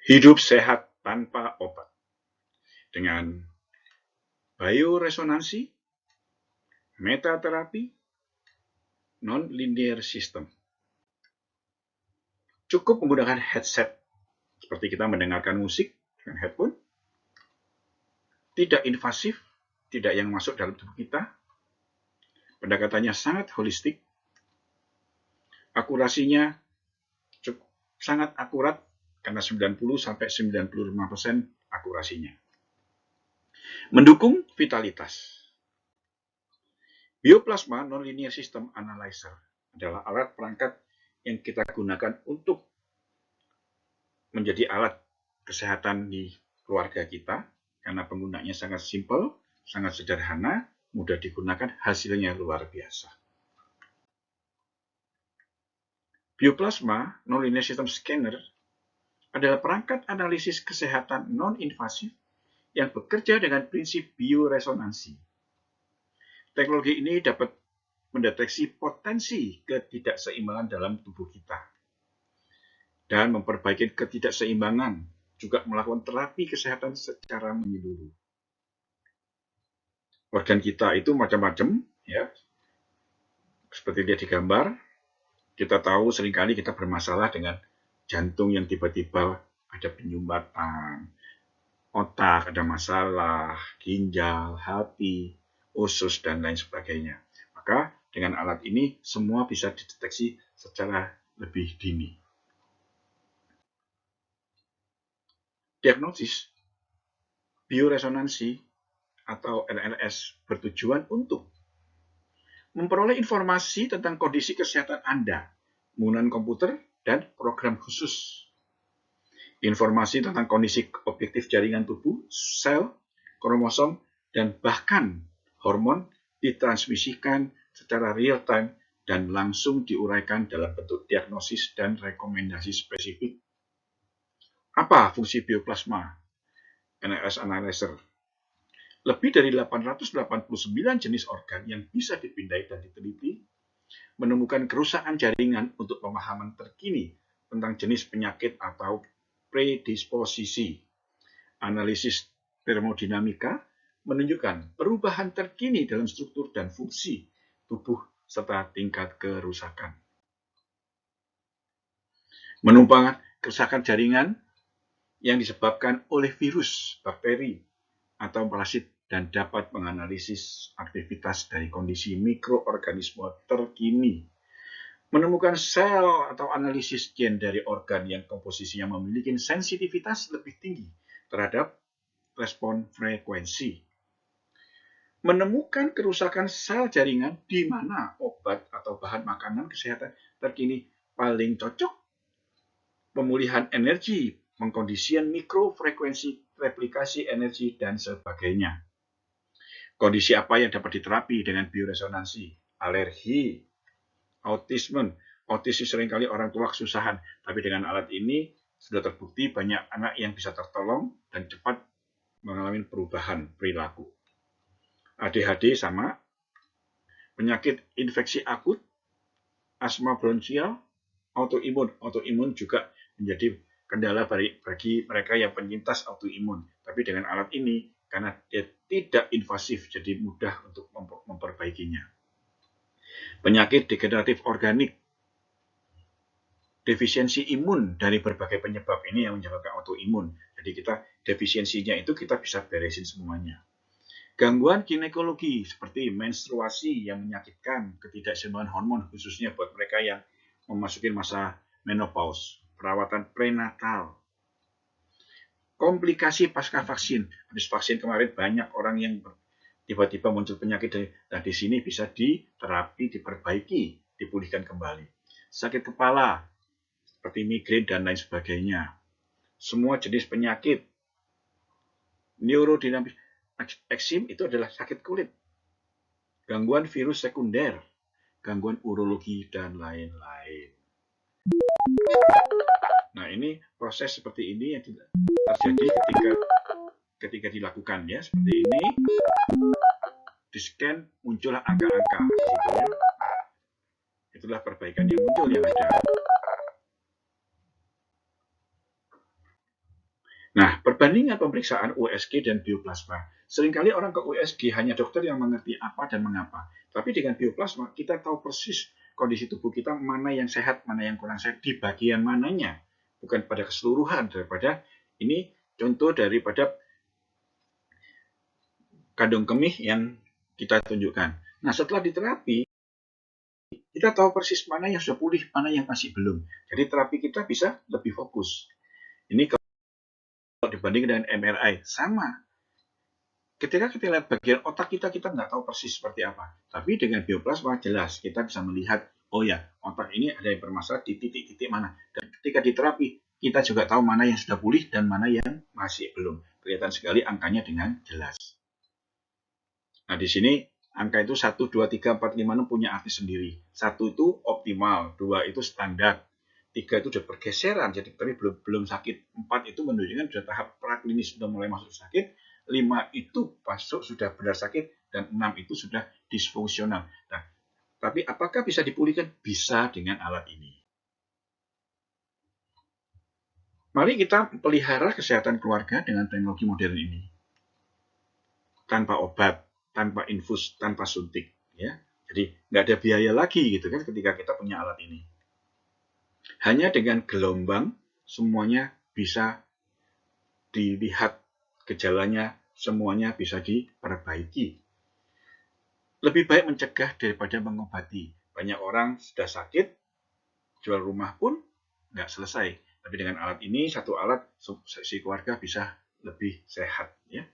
Hidup sehat tanpa obat dengan bioresonansi, metaterapi, non-linear system. Cukup menggunakan headset seperti kita mendengarkan musik dengan headphone, tidak invasif, tidak yang masuk dalam tubuh kita. Pendekatannya sangat holistik, akurasinya sangat akurat karena 90–95% akurasinya. Mendukung vitalitas. Bioplasma non-linear system analyzer adalah alat perangkat yang kita gunakan untuk menjadi alat kesehatan di keluarga kita karena penggunanya sangat simpel, sangat sederhana, mudah digunakan, hasilnya luar biasa. Bioplasma non-linear system scanner adalah perangkat analisis kesehatan non-invasif yang bekerja dengan prinsip bioresonansi. Teknologi ini dapat mendeteksi potensi ketidakseimbangan dalam tubuh kita dan memperbaiki ketidakseimbangan, juga melakukan terapi kesehatan secara menyeluruh. Organ kita itu macam-macam, ya, seperti lihat di gambar. Kita tahu seringkali kita bermasalah dengan jantung yang tiba-tiba ada penyumbatan, otak ada masalah, ginjal, hati, usus, dan lain sebagainya. Maka dengan alat ini semua bisa dideteksi secara lebih dini. Diagnosis bioresonansi atau NRS bertujuan untuk memperoleh informasi tentang kondisi kesehatan Anda menggunakan komputer dan program khusus. Informasi tentang kondisi objektif jaringan tubuh, sel, kromosom, dan bahkan hormon ditransmisikan secara real-time dan langsung diuraikan dalam bentuk diagnosis dan rekomendasi spesifik. Apa fungsi bioplasma NRS analyzer? Lebih dari 889 jenis organ yang bisa dipindai dan diteliti, menemukan kerusakan jaringan untuk pemahaman terkini tentang jenis penyakit atau predisposisi. Analisis termodinamika menunjukkan perubahan terkini dalam struktur dan fungsi tubuh serta tingkat kerusakan. Menemukan kerusakan jaringan yang disebabkan oleh virus, bakteri, atau parasit dan dapat menganalisis aktivitas dari kondisi mikroorganisme terkini. Menemukan sel atau analisis gen dari organ yang komposisinya memiliki sensitivitas lebih tinggi terhadap respon frekuensi. Menemukan kerusakan sel jaringan di mana obat atau bahan makanan kesehatan terkini paling cocok. Pemulihan energi, pengkondisian mikrofrekuensi, replikasi energi, dan sebagainya. Kondisi apa yang dapat diterapi dengan bioresonansi? Alergi, autisme. Autis seringkali orang tua kesusahan, tapi dengan alat ini sudah terbukti banyak anak yang bisa tertolong dan cepat mengalami perubahan perilaku. ADHD sama, penyakit infeksi akut, asma bronkial, autoimun. Autoimun juga menjadi kendala bagi mereka yang penyintas autoimun. Tapi dengan alat ini, karena dia tidak invasif, jadi mudah untuk memperbaikinya. Penyakit degeneratif organik, defisiensi imun dari berbagai penyebab ini yang menyebabkan autoimun. Jadi kita defisiensinya itu kita bisa beresin semuanya. Gangguan ginekologi seperti menstruasi yang menyakitkan, ketidakseimbangan hormon khususnya buat mereka yang memasuki masa menopause, perawatan prenatal. Komplikasi pasca vaksin. Habis vaksin kemarin banyak orang yang tiba-tiba muncul penyakit. Nah, di sini bisa diterapi, diperbaiki, dipulihkan kembali. Sakit kepala, seperti migrain dan lain sebagainya. Semua jenis penyakit. Neurodinamis, eksim itu adalah sakit kulit. Gangguan virus sekunder, gangguan urologi, dan lain-lain. Nah, ini proses seperti ini yang terjadi ketika dilakukan, ya, seperti ini. Di scan muncullah angka-angka, gitu ya. Itulah perbaikan yang muncul yang ada. Nah, perbandingan pemeriksaan USG dan bioplasma. Seringkali orang ke USG hanya dokter yang mengerti apa dan mengapa. Tapi dengan bioplasma, kita tahu persis kondisi tubuh kita, mana yang sehat, mana yang kurang sehat, di bagian mananya. Bukan pada keseluruhan, daripada ini contoh daripada kandung kemih yang kita tunjukkan. Nah, setelah diterapi, kita tahu persis mana yang sudah pulih, mana yang masih belum. Jadi terapi kita bisa lebih fokus. Ini kalau dibanding dengan MRI, sama. Ketika kita lihat bagian otak kita nggak tahu persis seperti apa. Tapi dengan bioplasma jelas kita bisa melihat, oh ya, otak ini ada yang bermasalah di titik-titik mana. Dan ketika diterapi, kita juga tahu mana yang sudah pulih dan mana yang masih belum. Kelihatan sekali angkanya dengan jelas. Nah, di sini angka itu 1, 2, 3, 4, 5, 6 punya arti sendiri. 1 itu optimal, 2 itu standar, 3 itu sudah pergeseran, jadi tapi belum sakit. 4 itu menunjukkan sudah tahap praklinis, sudah mulai masuk sakit. 5 itu masuk sudah benar sakit, dan 6 itu sudah disfungsional. Nah, tapi apakah bisa dipulihkan? Bisa dengan alat ini. Mari kita pelihara kesehatan keluarga dengan teknologi modern ini. Tanpa obat, tanpa infus, tanpa suntik. Ya. Jadi nggak ada biaya lagi gitu kan ketika kita punya alat ini. Hanya dengan gelombang semuanya bisa dilihat gejalanya, semuanya bisa diperbaiki. Lebih baik mencegah daripada mengobati. Banyak orang sudah sakit, jual rumah pun nggak selesai. Tapi dengan alat ini, satu alat, si keluarga bisa lebih sehat. Ya.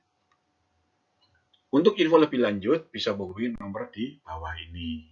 Untuk info lebih lanjut, bisa hubungi nomor di bawah ini.